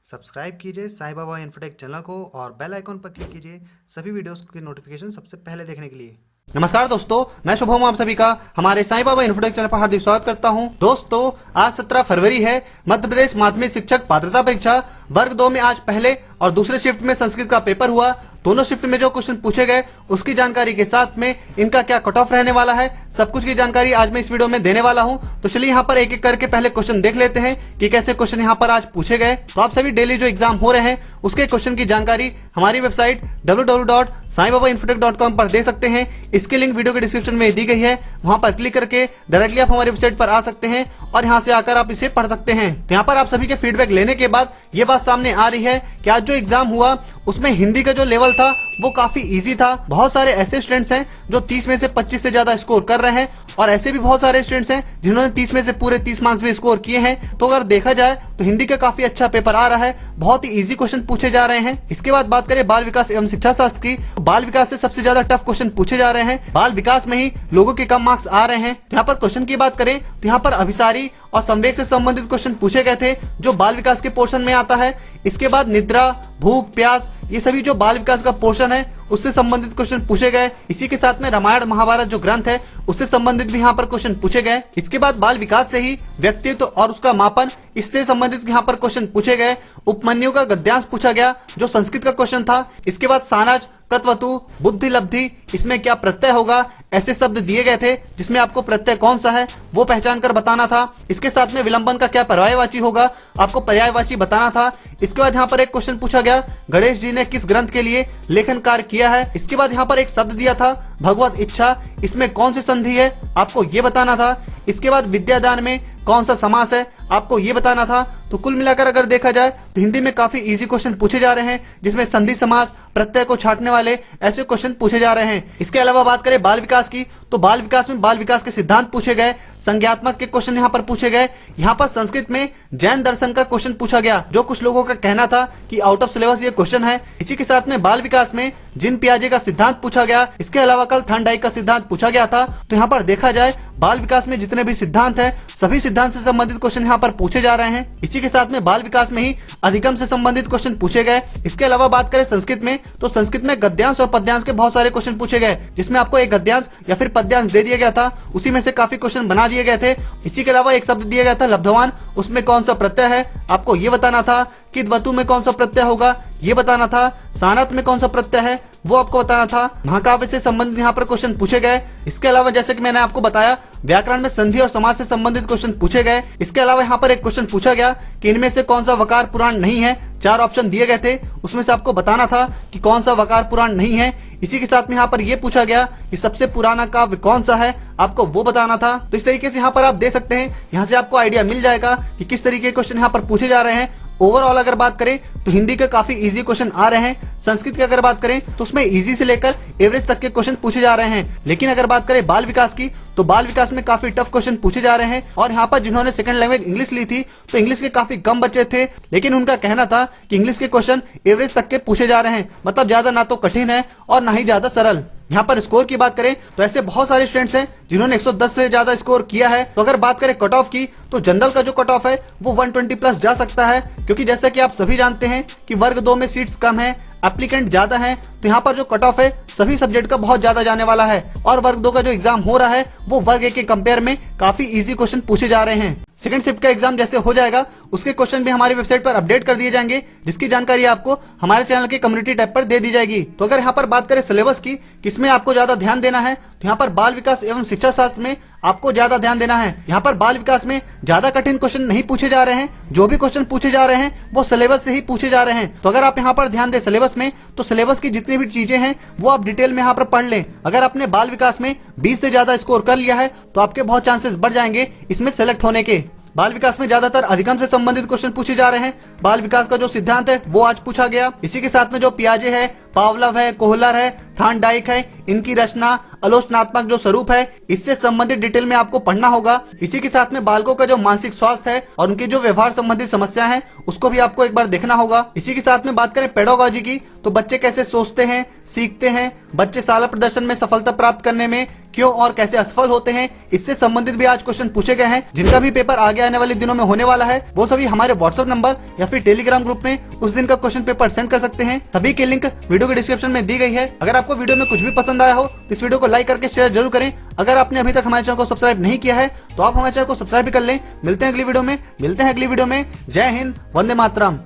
Subscribe कीजिए Sai Baba infotech channel को और बेल आइकॉन पर क्लिक कीजिए सभी वीडियोस की नोटिफिकेशन सबसे पहले देखने के लिए। नमस्कार दोस्तों, मैं शुभम आप सभी का हमारे साईं बाबा इन्फोटेक चैनल पर हार्दिक स्वागत करता हूं। दोस्तों, आज 17 फरवरी है। मध्य प्रदेश माध्यमिक शिक्षक पात्रता परीक्षा वर्ग 2 में आज पहले और दूसरे शिफ्ट में संस्कृत का पेपर हुआ। दोनों शिफ्ट में जो क्वेश्चन पूछे गए उसकी जानकारी के साथ में इनका क्या कट ऑफ रहने वाला है, सब कुछ की जानकारी आज मैं इस वीडियो में देने वाला हूं। तो चलिए यहाँ पर एक एक करके पहले क्वेश्चन देख लेते हैं कि कैसे क्वेश्चन यहाँ पर आज पूछे गए। तो आप सभी डेली जो एग्जाम हो रहे हैं उसके क्वेश्चन की जानकारी हमारी वेबसाइट www.saibabainfotech.com पर दे सकते हैं। इसकी लिंक वीडियो के डिस्क्रिप्शन में दी गई है, वहां पर क्लिक करके डायरेक्टली आप हमारी वेबसाइट पर आ सकते हैं और यहाँ से आकर आप इसे पढ़ सकते हैं। तो यहाँ पर आप सभी के फीडबैक लेने के बाद ये बात सामने आ रही है कि आज जो एग्जाम हुआ उसमें हिंदी का जो लेवल था वो काफी इजी था। बहुत सारे ऐसे स्टूडेंट्स हैं जो 30 में से 25 से ज्यादा स्कोर कर रहे हैं और ऐसे भी बहुत सारे स्टूडेंट्स हैं जिन्होंने 30 में से पूरे 30 मार्क्स भी स्कोर किए हैं। तो अगर देखा जाए तो हिंदी का काफी अच्छा पेपर आ रहा है, बहुत ही इजी क्वेश्चन पूछे जा रहे हैं। इसके बाद बात करें बाल विकास एवं शिक्षा शास्त्र की, बाल विकास से सबसे ज्यादा टफ क्वेश्चन पूछे जा रहे हैं। बाल विकास में ही लोगों के कम मार्क्स आ रहे हैं। तो यहाँ पर क्वेश्चन की बात करें तो यहाँ पर अभिसारी और संवेग से संबंधित क्वेश्चन पूछे गए थे जो बाल विकास के पोर्शन में आता है। इसके बाद निद्रा, भूख, प्यास, ये सभी जो बाल विकास का पोर्शन है उससे संबंधित क्वेश्चन पूछे गए। इसी के साथ में रामायण महाभारत जो ग्रंथ है उससे संबंधित भी यहाँ पर क्वेश्चन पूछे गए। इसके बाद बाल विकास से ही व्यक्तित्व और उसका मापन, इससे संबंधित यहाँ पर क्वेश्चन पूछे गए। उपमन्यु का गद्यांश पूछा गया जो संस्कृत का क्वेश्चन था। इसके बाद सानाज, कत्वतु, बुद्धि लब्धि, इसमें क्या प्रत्यय होगा, ऐसे शब्द दिए गए थे जिसमें आपको प्रत्यय कौन सा है वो पहचान कर बताना था। इसके साथ में विलंबन का क्या पर्यायवाची होगा, आपको पर्यायवाची बताना था। इसके बाद यहाँ पर एक क्वेश्चन पूछा गया, गणेश जी ने किस ग्रंथ के लिए लेखन कार्य किया है। इसके बाद यहाँ पर एक शब्द दिया था भगवत इच्छा, इसमें कौन सी संधि है आपको ये बताना था। इसके बाद विद्यादान में कौन सा समास है आपको ये बताना था। तो कुल मिलाकर अगर देखा जाए तो हिंदी में काफी इजी क्वेश्चन पूछे जा रहे हैं जिसमें संधि समास, प्रत्यय को छांटने वाले ऐसे क्वेश्चन पूछे जा रहे हैं। इसके अलावा बात करें बाल विकास की तो बाल विकास में बाल विकास के सिद्धांत पूछे गए, संज्ञात्मक के क्वेश्चन यहाँ पर पूछे गए। यहाँ पर संस्कृत में जैन दर्शन का क्वेश्चन पूछा गया जो कुछ लोगों का कहना था कि आउट ऑफ सिलेबस ये क्वेश्चन है। इसी के साथ में बाल विकास में जिन पियाजे का सिद्धांत पूछा गया। इसके अलावा कल थर्नडाइक का सिद्धांत पूछा गया था। तो यहाँ पर देखा जाए बाल विकास में जितने भी सिद्धांत हैं सभी सिद्धांत से संबंधित क्वेश्चन यहाँ पर पूछे जा रहे हैं। इसी के साथ में बाल विकास में ही अधिगम से संबंधित क्वेश्चन पूछे गए। इसके अलावा बात करें संस्कृत में तो संस्कृत में गद्यांश और पद्यांश के बहुत सारे क्वेश्चन पूछे गए जिसमें आपको एक गद्यांश या फिर पद्यांश दे दिया गया था, उसी में से काफी क्वेश्चन बना दिए गए थे। इसी के अलावा एक शब्द दिया गया था लब्धवान, उसमें कौन सा प्रत्यय है आपको ये बताना था। किद्वतु में कौन सा प्रत्यय होगा ये बताना था। सानत में कौन सा प्रत्यय है वो आपको बताना था। महाकाव्य से संबंधित यहाँ पर क्वेश्चन पूछे गए। इसके अलावा जैसे कि मैंने आपको बताया व्याकरण में संधि और समास से संबंधित क्वेश्चन पूछे गए। इसके अलावा यहाँ पर एक क्वेश्चन पूछा गया कि इनमें से कौन सा वकार पुराण नहीं है। 4 ऑप्शन दिए गए थे, उसमें से आपको बताना था कि कौन सा वकार पुराण नहीं है। इसी के साथ में यहाँ पर यह पूछा गया कि सबसे पुराना काव्य कौन सा है आपको वो बताना था। तो इस तरीके से यहाँ पर आप दे सकते हैं, यहाँ से आपको आइडिया मिल जाएगा कि किस तरीके के क्वेश्चन यहाँ पर पूछे जा रहे हैं। ओवरऑल अगर बात करें तो हिंदी के काफी इजी क्वेश्चन आ रहे हैं। संस्कृत की अगर बात करें तो उसमें इजी से लेकर एवरेज तक के क्वेश्चन पूछे जा रहे हैं। लेकिन अगर बात करें बाल विकास की तो बाल विकास में काफी टफ क्वेश्चन पूछे जा रहे हैं। और यहाँ पर जिन्होंने सेकंड लैंग्वेज इंग्लिश ली थी तो इंग्लिश के काफी कम बच्चे थे, लेकिन उनका कहना था कि इंग्लिश के क्वेश्चन एवरेज तक के पूछे जा रहे हैं, मतलब ज्यादा ना तो कठिन है और ना ही ज्यादा सरल। यहाँ पर स्कोर की बात करें तो ऐसे बहुत सारे स्टूडेंट्स हैं जिन्होंने 110 से ज्यादा स्कोर किया है। तो अगर बात करें कट ऑफ की तो जनरल का जो कट ऑफ है वो 120 प्लस जा सकता है, क्योंकि जैसा कि आप सभी जानते हैं कि वर्ग 2 में सीट्स कम है, एप्लीकेंट ज्यादा हैं। तो यहाँ पर जो कट ऑफ है सभी सब्जेक्ट का बहुत ज्यादा जाने वाला है और वर्ग 2 का जो एग्जाम हो रहा है वो वर्ग 1 के कंपेयर में काफी इजी क्वेश्चन पूछे जा रहे हैं। सेकंड शिफ्ट का एग्जाम जैसे हो जाएगा उसके क्वेश्चन भी हमारी वेबसाइट पर अपडेट कर दिए जाएंगे, जिसकी जानकारी आपको हमारे चैनल के कम्युनिटी टैब पर दे दी जाएगी। तो अगर यहाँ पर बात करें सिलेबस की किसमें आपको ज्यादा ध्यान देना है तो यहाँ पर बाल विकास एवं शिक्षा शास्त्र में आपको ज्यादा ध्यान देना है। यहाँ पर बाल विकास में ज्यादा कठिन क्वेश्चन नहीं पूछे जा रहे हैं, जो भी क्वेश्चन पूछे जा रहे हैं वो सिलेबस से ही पूछे जा रहे हैं। तो अगर आप यहाँ पर ध्यान दें सिलेबस में तो सिलेबस की जितनी भी चीजें हैं वो आप डिटेल में यहाँ पर पढ़ लें। अगर आपने बाल विकास में 20 से ज्यादा स्कोर कर लिया है तो आपके बहुत चांसेस बढ़ जाएंगे इसमें सेलेक्ट होने के। बाल विकास में ज्यादातर अधिगम से संबंधित क्वेश्चन पूछे जा रहे हैं। बाल विकास का जो सिद्धांत है वो आज पूछा गया। इसी के साथ में जो पियाजे है, पावलव है, कोहलर है, थानडाइक है, इनकी रचना, आलोचनात्मक जो स्वरूप है, इससे संबंधित डिटेल में आपको पढ़ना होगा। इसी के साथ में बालकों का जो मानसिक स्वास्थ्य है और उनके जो व्यवहार संबंधित समस्या है उसको भी आपको एक बार देखना होगा। इसी के साथ में बात करें पेडागोजी की, तो बच्चे कैसे सोचते हैं, सीखते हैं, बच्चे शाला प्रदर्शन में सफलता प्राप्त करने में क्यों और कैसे असफल होते हैं, इससे संबंधित भी आज क्वेश्चन पूछे गए हैं। जिनका भी पेपर आगे आने वाले दिनों में होने वाला है वो सभी हमारे व्हाट्सएप नंबर या फिर टेलीग्राम ग्रुप में उस दिन का क्वेश्चन पेपर सेंड कर सकते हैं। सभी की लिंक वीडियो के डिस्क्रिप्शन में दी गई है। अगर आपको वीडियो में कुछ भी पसंद आया हो तो इस वीडियो को लाइक करके शेयर जरूर करें। अगर आपने अभी तक हमारे चैनल को सब्सक्राइब नहीं किया है तो आप हमारे चैनल को सब्सक्राइब भी कर लें। मिलते हैं अगली वीडियो में। जय हिंद, वंदे मातरम।